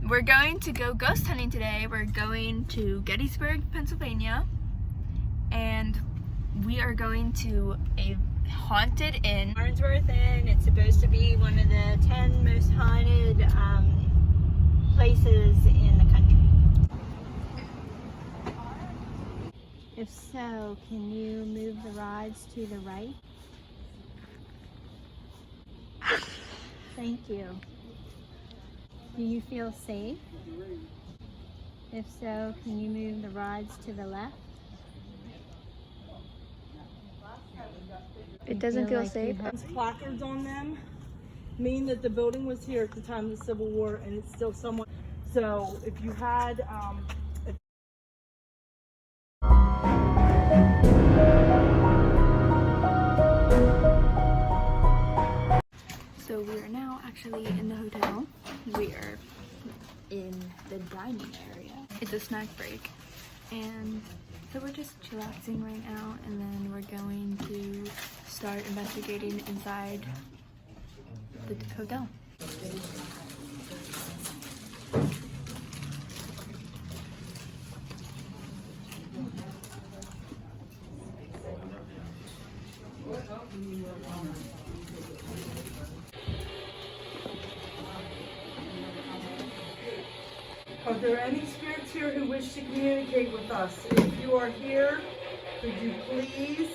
We're going to go ghost hunting today. We're going to Gettysburg, Pennsylvania, and we are going to a haunted inn. Farnsworth Inn. It's supposed to be one of the 10 most haunted places in the country. If so, can you move the rods to the right? Thank you. Do you feel safe? If so, can you move the rods to the left? It doesn't feel like safe. Placards on them mean that the building was here at the time of the Civil War, and it's still somewhat. So if you had So we are now actually in the hotel. We are in the dining area. It's a snack break. And so we're just chillaxing right now, and then we're going to start investigating inside the hotel. Are there any spirits here who wish to communicate with us? If you are here, could you please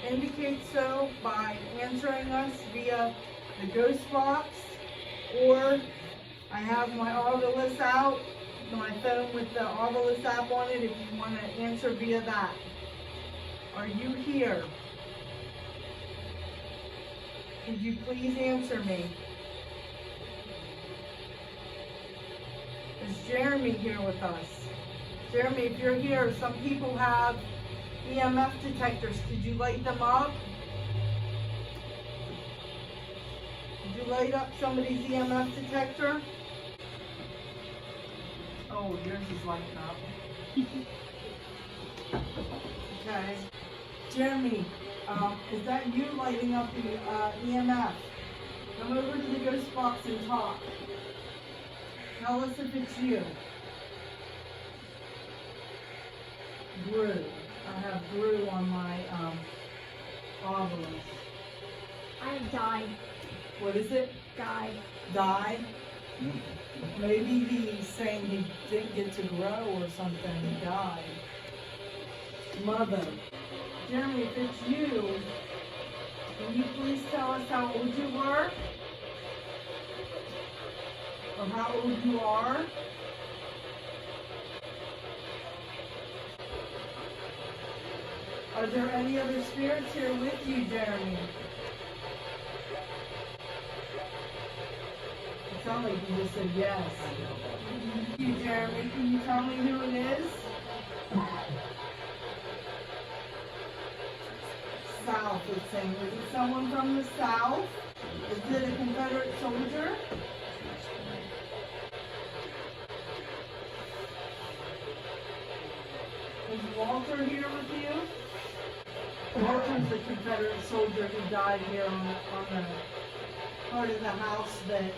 indicate so by answering us via the ghost box, or I have my Ovilus out, my phone with the Ovilus app on it, if you want to answer via that. Are you here? Could you please answer me? Is Jeremy here with us? Jeremy, if you're here, some people have EMF detectors. Could you light them up? Could you light up somebody's EMF detector? Oh, yours is lighting up. Okay. Jeremy, is that you lighting up the EMF? Come over to the ghost box and talk. Tell us if it's you. Brew. I have brew on my Ovilus. I died. What is it? Died. Die? Maybe he's saying he didn't get to grow or something. He died. Mother. Jeremy, if it's you, can you please tell us how old you were? Or how old you are? Are there any other spirits here with you, Jeremy? It sounds like you just said yes. You, Jeremy, can you tell me who it is? South, it's saying. Is it someone from the South? Is it a Confederate soldier? Is Walter here with you? Walter's the Confederate soldier who died here on the part of the house that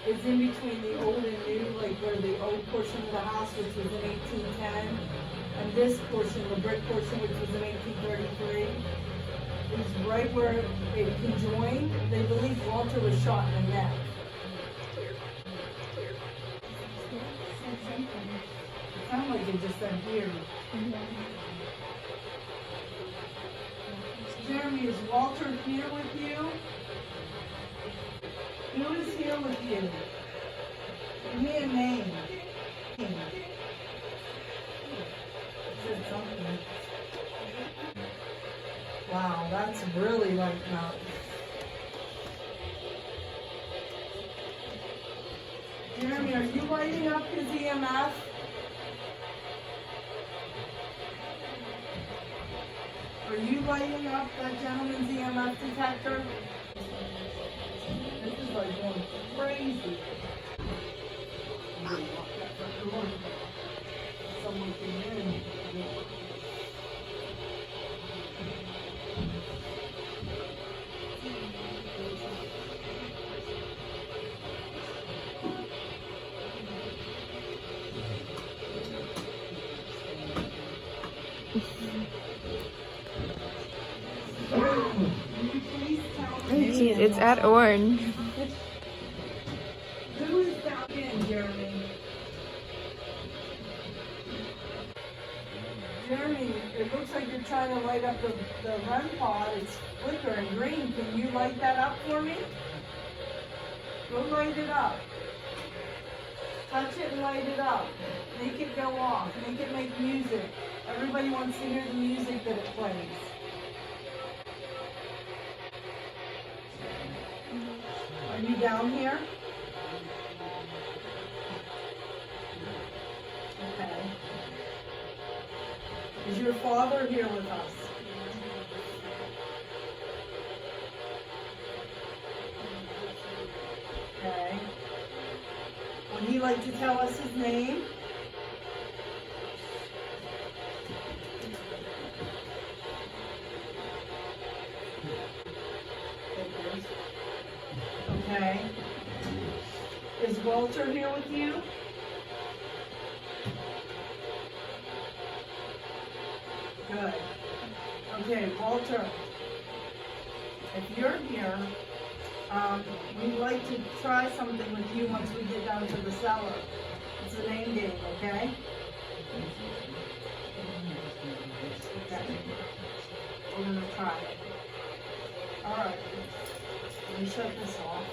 is in between the old and new, like where the old portion of the house, which was in 1810, and this portion, the brick portion, which was in 1833, is right where it conjoined. They believe Walter was shot in the neck. It sounded like it just said here. Jeremy, is Walter here with you? Who is here with you? Give me a name. It said something. Wow, that's really lighting up. Jeremy, are you lighting up his EMF? Are you lighting up that gentleman's EMF detector? This is like going crazy. Someone came in. It's at Orange. Who is down in, Jeremy? Jeremy, it looks like you're trying to light up the REM pod. It's flickering green. Can you light that up for me? Go light it up. Touch it and light it up. Make it go off. Make it make music. Everybody wants to hear the music that it plays. Are you down here? Okay. Is your father here with us? Okay. Would he like to tell us his name? Okay. Is Walter here with you? Good. Okay, Walter, if you're here, we'd like to try something with you once we get down to the cellar. It's a name game, okay? Okay. We're gonna try it. All right. Let me shut this off.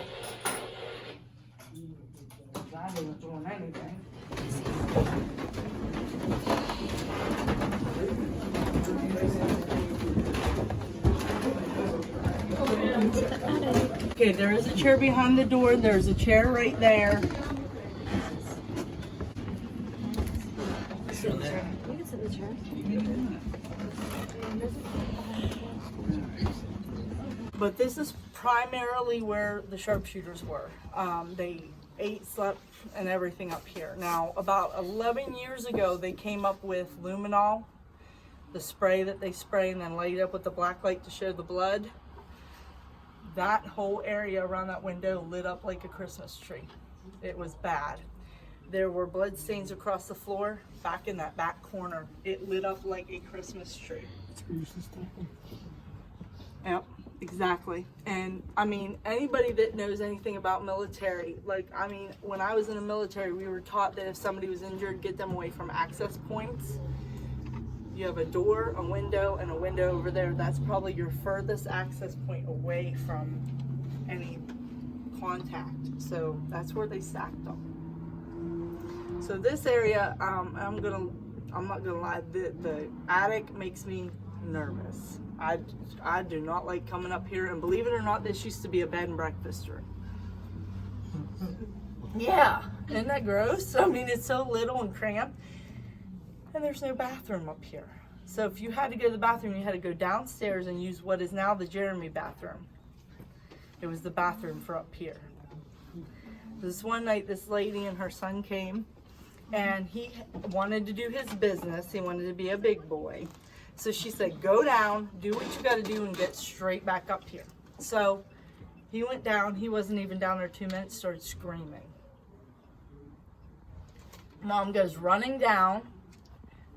I wasn't doing anything. Okay, there is a chair behind the door. There's a chair right there. But this is primarily where the sharpshooters were. They ate, slept, and everything up here. Now, about 11 years ago, they came up with luminol, the spray that they spray and then light up with the black light to show the blood. That whole area around that window lit up like a Christmas tree. It was bad. There were blood stains across the floor. Back in that back corner, it lit up like a Christmas tree. Yep, exactly. And I mean, anybody that knows anything about military, when I was in the military, we were taught that if somebody was injured, get them away from access points. You have a door, a window, and a window over there. That's probably your furthest access point away from any contact. So that's where they stacked them. So this area, I'm not gonna lie, the attic makes me nervous. I do not like coming up here, and believe it or not, this used to be a bed and breakfast room. Yeah, isn't that gross? I mean, it's so little and cramped. And there's no bathroom up here. So if you had to go to the bathroom, you had to go downstairs and use what is now the Jeremy bathroom. It was the bathroom for up here. This one night, this lady and her son came, and he wanted to do his business. He wanted to be a big boy. So she said, go down, do what you gotta do, and get straight back up here. So he went down. He wasn't even down there 2 minutes, started screaming. Mom goes running down.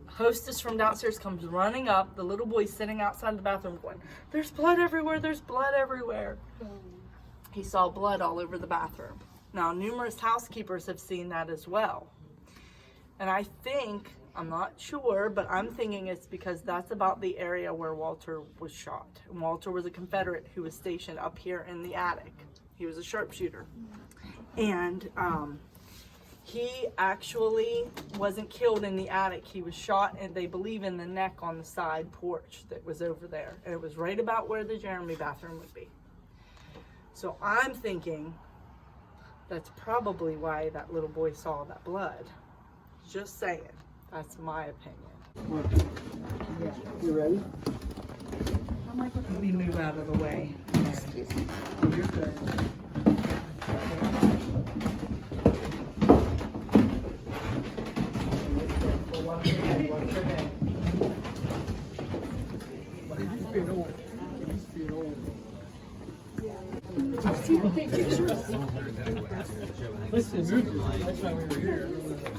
Hostess from downstairs comes running up. The little boy's sitting outside the bathroom going, there's blood everywhere, there's blood everywhere. He saw blood all over the bathroom. Now, numerous housekeepers have seen that as well. And I think, I'm not sure, but I'm thinking it's because that's about the area where Walter was shot. And Walter was a Confederate who was stationed up here in the attic. He was a sharpshooter. And he actually wasn't killed in the attic. He was shot, and they believe, in the neck on the side porch that was over there. And it was right about where the Jeremy bathroom would be. So I'm thinking that's probably why that little boy saw that blood. Just saying. That's my opinion. You ready? Let me move out of the way. Excuse me. You're good.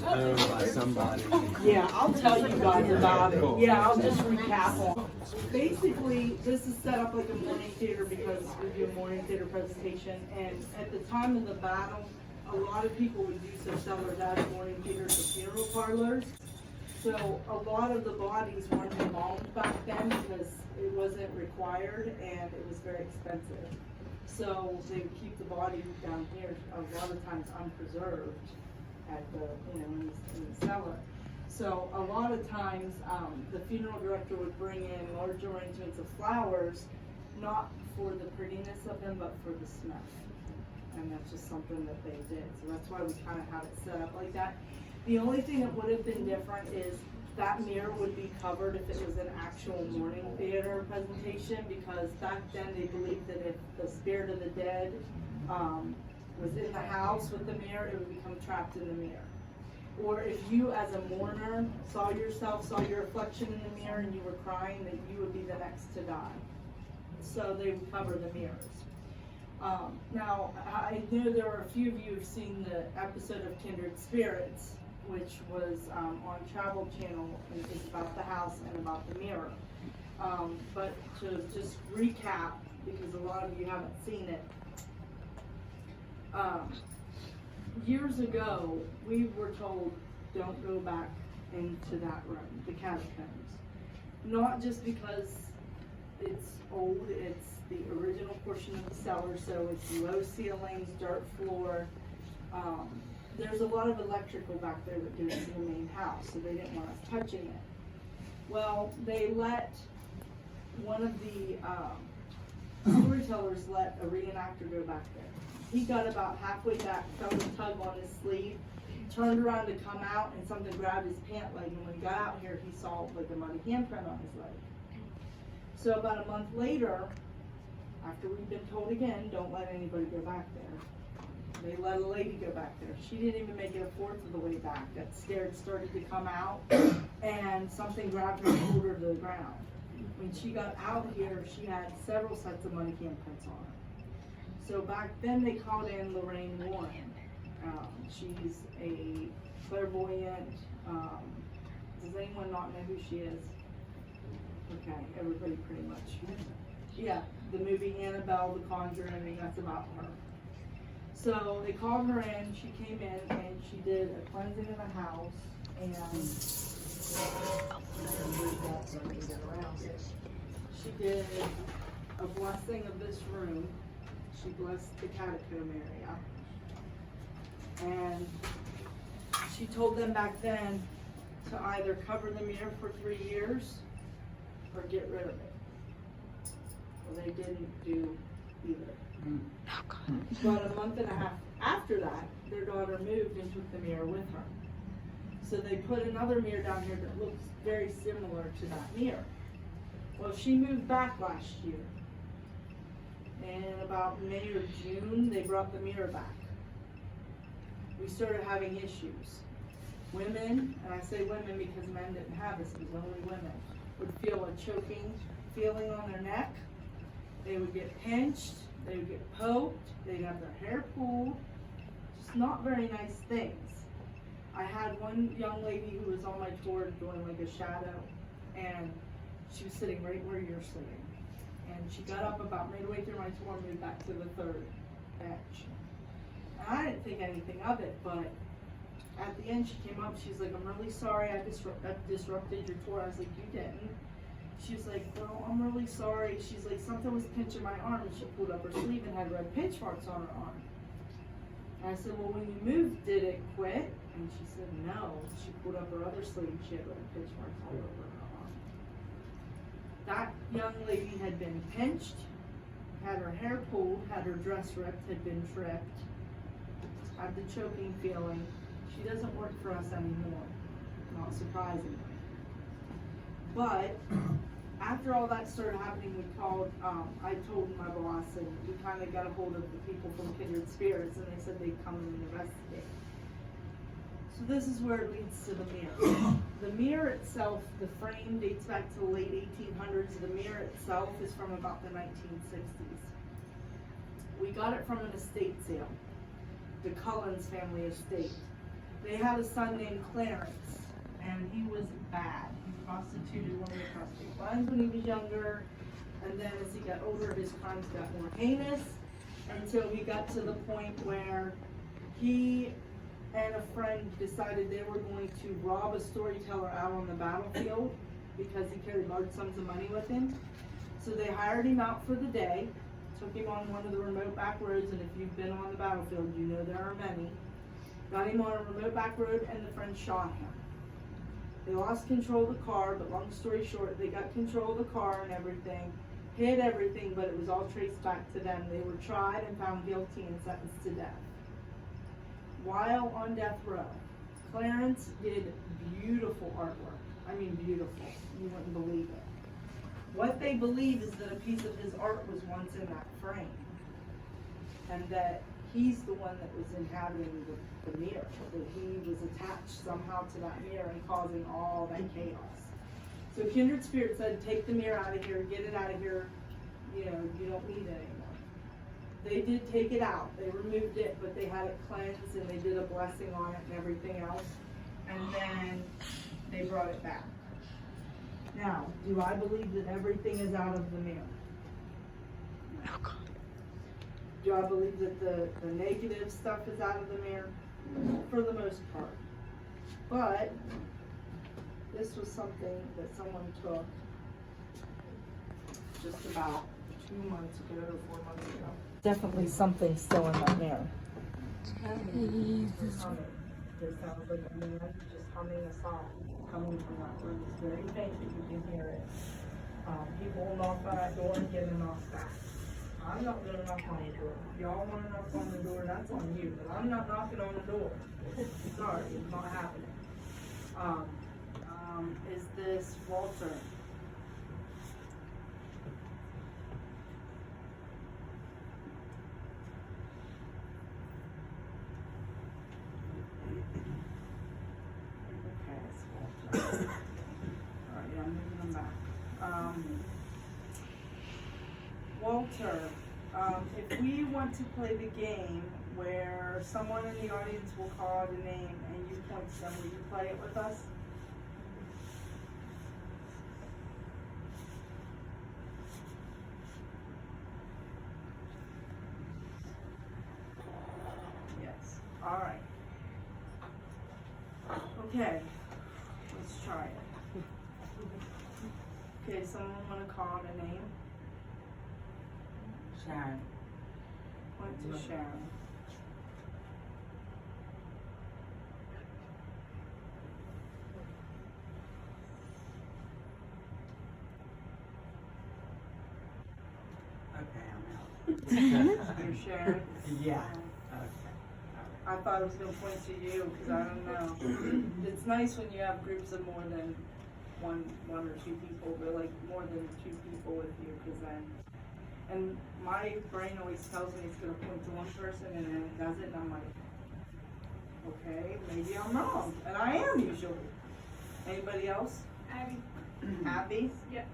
owned by somebody. Yeah, I'll tell you guys about it. Yeah, I'll just recap on. Basically, this is set up like a morning theater because we do a morning theater presentation. And at the time of the battle, a lot of people would use their cellars as morning theaters or funeral parlors. So a lot of the bodies weren't embalmed back then because it wasn't required and it was very expensive. So they would keep the body down here, a lot of times unpreserved at the, in the cellar. So a lot of times, the funeral director would bring in large arrangements of flowers, not for the prettiness of them, but for the smell. And that's just something that they did. So that's why we kind of have it set up like that. The only thing that would have been different is that mirror would be covered if it was an actual morning theater presentation, because back then they believed that if the spirit of the dead was in the house with the mirror, it would become trapped in the mirror. Or if you as a mourner saw your reflection in the mirror and you were crying, that you would be the next to die. So they would cover the mirrors. Now, I know there are a few of you who've seen the episode of Kindred Spirits, which was on Travel Channel, and it's about the house and about the mirror. But to just recap, because a lot of you haven't seen it, years ago, we were told, don't go back into that room, the catacombs. Not just because it's old, it's the original portion of the cellar, so it's low ceilings, dirt floor. There's a lot of electrical back there that goes to the main house, so they didn't want us touching it. Well, they let one of the storytellers let a reenactor go back there. He got about halfway back, felt a tug on his sleeve, turned around to come out, and something grabbed his pant leg, and when he got out here, he saw like a muddy handprint on his leg. So about a month later, after we've been told again, don't let anybody go back there, they let a lady go back there. She didn't even make it a fourth of the way back. That scared started to come out, and something grabbed her and pulled her to the ground. When she got out here, she had several sets of muddy handprints on her. So back then they called in Lorraine Warren. She's a clairvoyant. Does anyone not know who she is? Okay, everybody pretty much. Yeah, the movie Annabelle, The Conjuring, that's about her. So they called her in, she came in, and she did a cleansing of the house, and she did a blessing of this room. She blessed the catacomb area. And she told them back then to either cover the mirror for 3 years or get rid of it. Well, they didn't do either. But a month and a half after that, their daughter moved and took the mirror with her. So they put another mirror down here that looks very similar to that mirror. Well, she moved back last year. And about May or June, they brought the mirror back. We started having issues. Women, and I say women because men didn't have this, it was only women, would feel a choking feeling on their neck. They would get pinched, they would get poked, they'd have their hair pulled. Just not very nice things. I had one young lady who was on my tour doing like a shadow, and she was sitting right where you're sitting. And she got up about midway through my tour and moved back to the third bench. And I didn't think anything of it, but at the end she came up, she's like, I'm really sorry I disrupted your tour. I was like, you didn't. She was like, well, I'm really sorry. She's like, something was pinching my arm, and she pulled up her sleeve and had red pinch marks on her arm. And I said, well, when you moved, did it quit? And she said, no. She pulled up her other sleeve, she had red pinch marks all over her arm. That young lady had been pinched, had her hair pulled, had her dress ripped, had been tripped, had the choking feeling. She doesn't work for us anymore, not surprisingly. But after all that started happening, we called, I told my boss, and we kind of got a hold of the people from Kindred Spirits, and they said they'd come and investigate. So this is where it leads to the mirror. The mirror itself, the frame dates back to the late 1800s. The mirror itself is from about the 1960s. We got it from an estate sale. the Cullens family estate. They had a son named Clarence, and he was bad. He prostituted one of the prostitute wives when he was younger, and then as he got older, his crimes got more heinous, until he got to the point where he and a friend decided they were going to rob a storyteller out on the battlefield because he carried large sums of money with him. So they hired him out for the day, took him on one of the remote back roads, and if you've been on the battlefield, you know there are many. Got him on a remote back road, and the friend shot him. They lost control of the car, but long story short, they got control of the car and everything, hid everything, but it was all traced back to them. They were tried and found guilty and sentenced to death. While on death row, Clarence did beautiful artwork. I mean beautiful. You wouldn't believe it. What they believe is that a piece of his art was once in that frame, and that he's the one that was inhabiting the mirror, that he was attached somehow to that mirror and causing all that chaos. So kindred spirit said, take the mirror out of here, get it out of here, you know, you don't need it anymore. They did take it out, they removed it, but they had it cleansed and they did a blessing on it and everything else, and then they brought it back. Now, do I believe that everything is out of the mirror? Oh God. Do I believe that the negative stuff is out of the mirror? For the most part. But this was something that someone took just about 2 months ago or 4 months ago. Definitely something still in that mirror. Jesus. It sounds like a man just humming a song coming from that room. It's very faint, but you can hear it. People will knock on that door and get a knock back. I'm not gonna knock on the door. If y'all wanna knock on the door, that's on you, but I'm not knocking on the door. Sorry, it's not happening. Is this Walter? Okay, it's Walter. Alright, yeah, I'm moving them back. Walter, if we want to play the game where someone in the audience will call out a name and you point to them, will you play it with us? Yes. Alright. Okay. Let's try it. Okay, someone want to call out a name? Sharon. Point to Sharon. Okay, I'm out. You're Sharon? Yeah. I thought it was going to point to you because I don't know. It's nice when you have groups of more than one or two people, but like more than 2 people with you, because then. And my brain always tells me it's going to point to one person and then it doesn't, and I'm like, okay, maybe I'm wrong. And I am usually. Anybody else? Abby. Abby? Yep.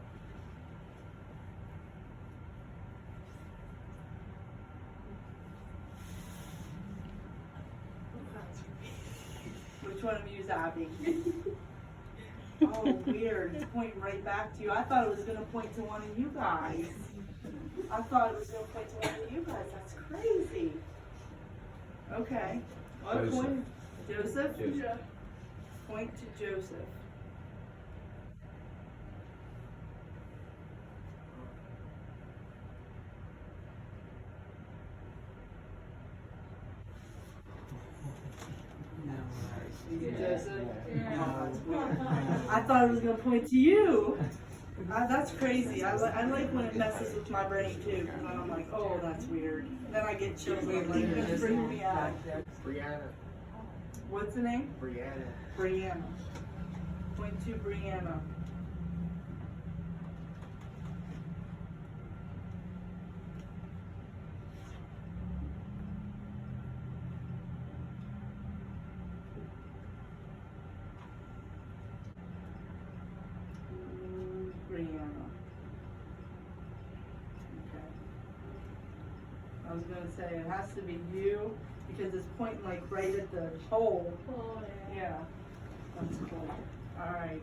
Which one of you is Abby? Oh, weird. It's pointing right back to you. I thought it was going to point to one of you guys. I thought it was going to point to one of you guys. That's crazy. Okay. What Joseph. point? Joseph? Joseph. Point to Joseph. Joseph? Oh, that's weird. I thought it was going to point to you. That's crazy. I like when it messes with my brain too, because I'm like, oh, that's weird. Then I get chills and I'm like, it's freaking me out. Brianna. What's the name? Brianna. Brianna. Point to Brianna. Brianna. Okay. I was going to say, it has to be you because it's pointing like right at the hole. Yeah. That's cool. All right.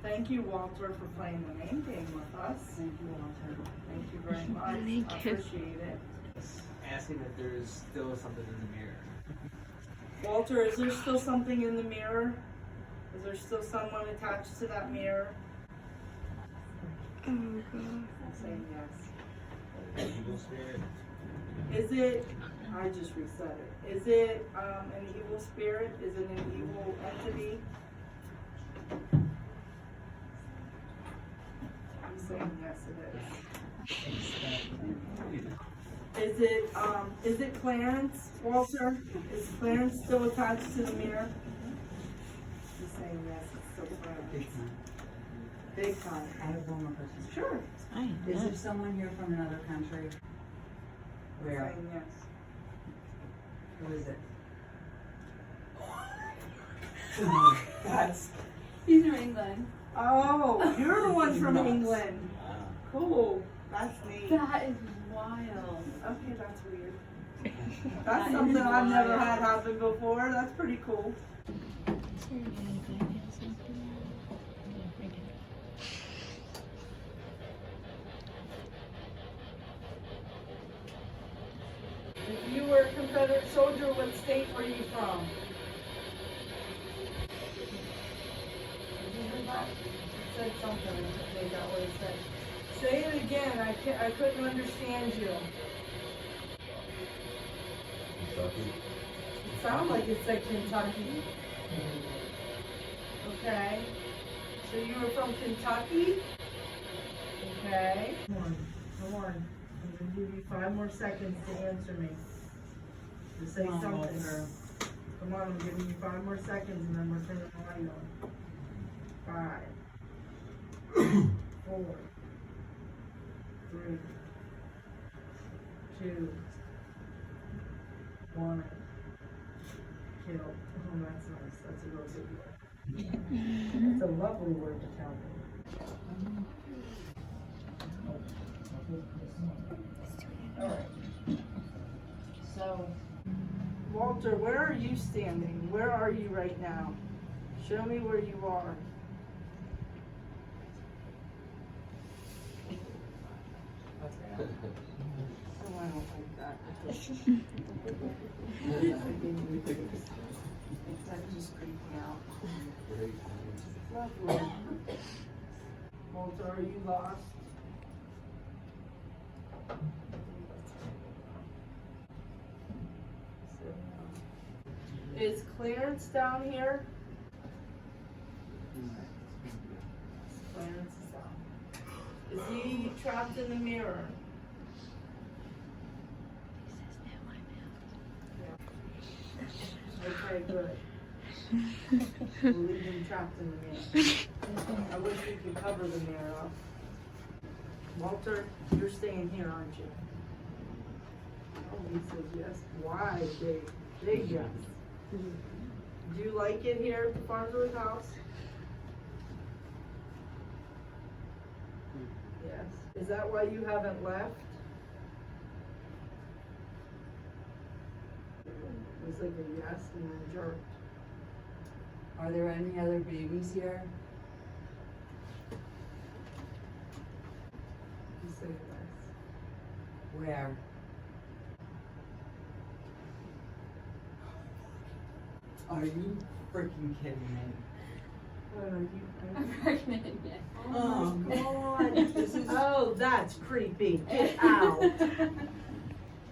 Thank you, Walter, for playing the name game with us. Thank you, Walter. Thank you very much. Thank I you. appreciate it. Asking if there's still something in the mirror. Walter, is there still something in the mirror? Is there still someone attached to that mirror? Oh god. I'm saying yes. Evil spirit. Is it, I just reset it. Is it an evil spirit? Is it an evil entity? I'm saying yes, it is. Is it Clarence, Walter? Is Clarence still attached to the mirror? He's saying yes, it's still Clarence. Big time. I have one more question. Sure. Is there someone here from another country? Where? Saying yes. Who is it? That's, He's from England. oh, you're the one from England. Cool. That's neat. That is wild. Okay, that's weird. That's something I've never had happen before. That's pretty cool. If you were a Confederate soldier, what state were you from? Did you hear that? It said something. I think that what it said. Say it again. I couldn't understand you. It sounded like it said Kentucky. Okay. So you were from Kentucky? Okay. Come on. Come on. I'm going to give you 5 more seconds to answer me. To say something. Come on, I'm giving you 5 more seconds and then we're turning the light on. 5, 4, 3, 2, 1. Kill. Oh, that's nice. That's a real good word. It's a lovely word to tell me. Alright. So, Walter, where are you standing? Where are you right now? Show me where you are. Oh, I don't like that. That just creeped me out. Lovely. Walter, are you lost? Is Clarence down here? Clarence is down. Is he trapped in the mirror? Okay, good. We'll leave him trapped in the mirror. I wish we could cover the mirror up. Walter, you're staying here, aren't you? Oh, he says yes. Why? Big yes. Do you like it here at the Farnsworth House? Yes. Is that why you haven't left? It was like a yes and then jerked. Are there any other babies here? You say yes. Where? Are you freaking kidding me? What are you? I'm pregnant. Oh God! This is, oh, that's creepy. Get out.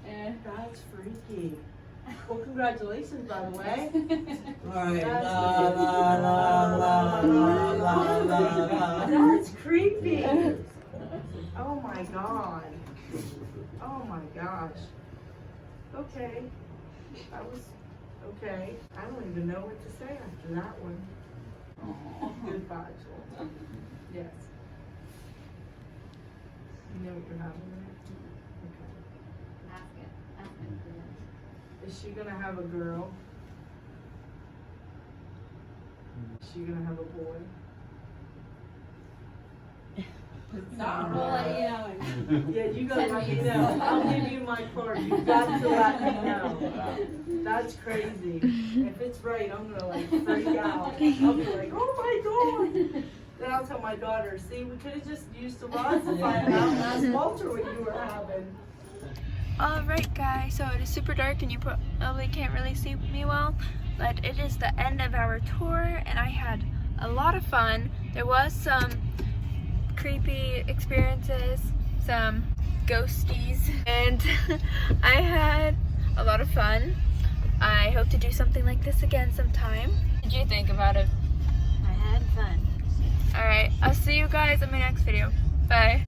That's freaky. Well, congratulations, by the way. Alright, That's la la la la la la la. That's creepy. Oh my God. Oh my gosh. Okay. That was okay. I don't even know what to say after that one. Goodbye, Joel. Yes. You know what you're having there? Okay. Ask it. Ask it. Is she gonna have a girl? Is she gonna have a boy? We'll let you know. Yeah, you gotta let me know. I'll give you my card. You got to let me know. That's crazy. If it's right, I'm gonna like freak out. I'll be like, oh my god. Then I'll tell my daughter, see, we could have just used the rods to find out and ask Walter what you were having. Alright guys, so it is super dark and you probably can't really see me well, but it is the end of our tour and I had a lot of fun. There was some creepy experiences, some ghosties, and I had a lot of fun. I hope to do something like this again sometime. What did you think about it? I had fun. Alright, I'll see you guys in my next video. Bye.